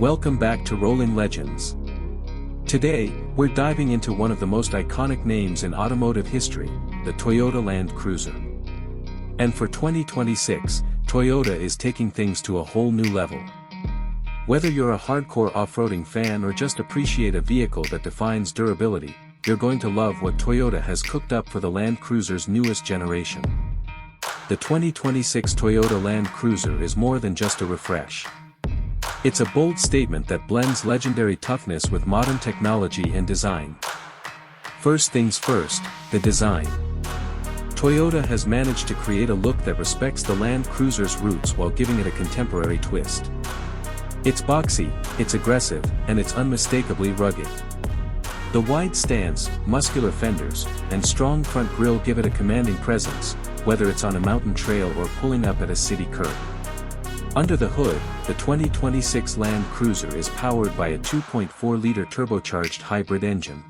Welcome back to Rolling Legends. Today, we're diving into one of the most iconic names in automotive history, the Toyota Land Cruiser. And for 2026, Toyota is taking things to a whole new level. Whether you're a hardcore off-roading fan or just appreciate a vehicle that defines durability, you're going to love what Toyota has cooked up for the Land Cruiser's newest generation. The 2026 Toyota Land Cruiser is more than just a refresh. It's a bold statement that blends legendary toughness with modern technology and design. First things first, the design. Toyota has managed to create a look that respects the Land Cruiser's roots while giving it a contemporary twist. It's boxy, it's aggressive, and it's unmistakably rugged. The wide stance, muscular fenders, and strong front grille give it a commanding presence, whether it's on a mountain trail or pulling up at a city curb. Under the hood, the 2026 Land Cruiser is powered by a 2.4-liter turbocharged hybrid engine.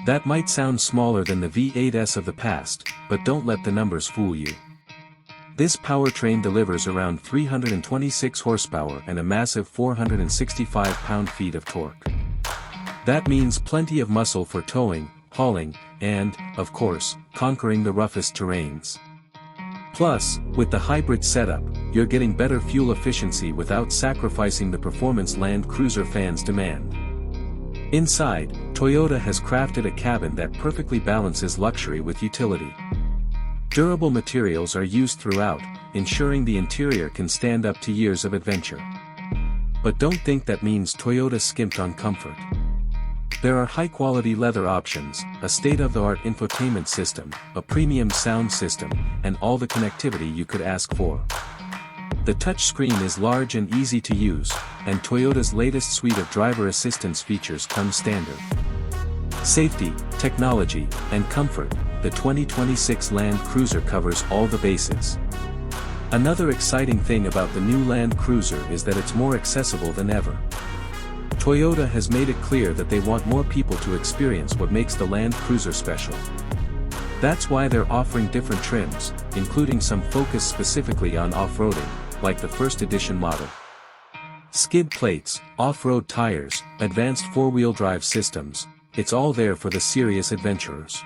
That might sound smaller than the V8s of the past, but don't let the numbers fool you. This powertrain delivers around 326 horsepower and a massive 465 pound-feet of torque. That means plenty of muscle for towing, hauling, and, of course, conquering the roughest terrains. Plus, with the hybrid setup, you're getting better fuel efficiency without sacrificing the performance Land Cruiser fans demand. Inside, Toyota has crafted a cabin that perfectly balances luxury with utility. Durable materials are used throughout, ensuring the interior can stand up to years of adventure. But don't think that means Toyota skimped on comfort. There are high-quality leather options, a state-of-the-art infotainment system, a premium sound system, and all the connectivity you could ask for. The touchscreen is large and easy to use, and Toyota's latest suite of driver assistance features come standard. Safety, technology, and comfort, the 2026 Land Cruiser covers all the bases. Another exciting thing about the new Land Cruiser is that it's more accessible than ever. Toyota has made it clear that they want more people to experience what makes the Land Cruiser special. That's why they're offering different trims, including some focused specifically on off-roading, like the first edition model. Skid plates, off-road tires, advanced four-wheel drive systems, it's all there for the serious adventurers.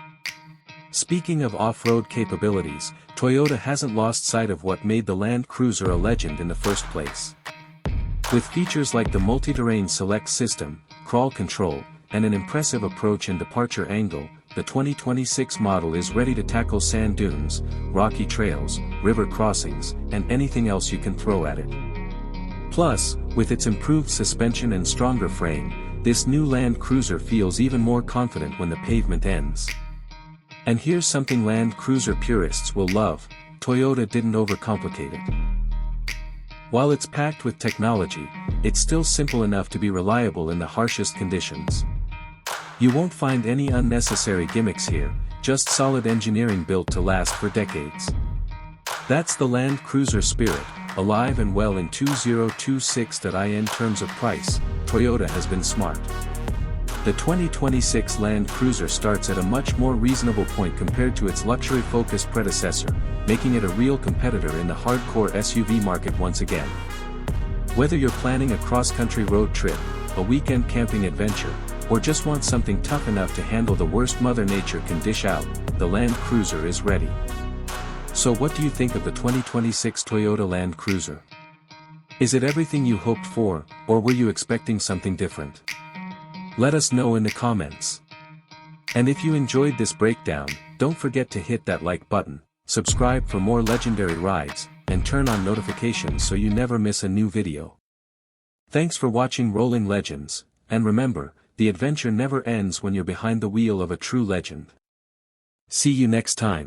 Speaking of off-road capabilities, Toyota hasn't lost sight of what made the Land Cruiser a legend in the first place. With features like the multi-terrain select system, crawl control, and an impressive approach and departure angle, the 2026 model is ready to tackle sand dunes, rocky trails, river crossings, and anything else you can throw at it. Plus, with its improved suspension and stronger frame, this new Land Cruiser feels even more confident when the pavement ends. And here's something Land Cruiser purists will love: Toyota didn't overcomplicate it. While it's packed with technology, it's still simple enough to be reliable in the harshest conditions. You won't find any unnecessary gimmicks here, just solid engineering built to last for decades. That's the Land Cruiser spirit, alive and well in 2026. In terms of price, Toyota has been smart. The 2026 Land Cruiser starts at a much more reasonable point compared to its luxury-focused predecessor, making it a real competitor in the hardcore SUV market once again. Whether you're planning a cross-country road trip, a weekend camping adventure, or just want something tough enough to handle the worst Mother Nature can dish out, the Land Cruiser is ready. So what do you think of the 2026 Toyota Land Cruiser? Is it everything you hoped for, or were you expecting something different? Let us know in the comments. And if you enjoyed this breakdown, don't forget to hit that like button, subscribe for more legendary rides, and turn on notifications so you never miss a new video. Thanks for watching Rolling Legends, and remember, the adventure never ends when you're behind the wheel of a true legend. See you next time.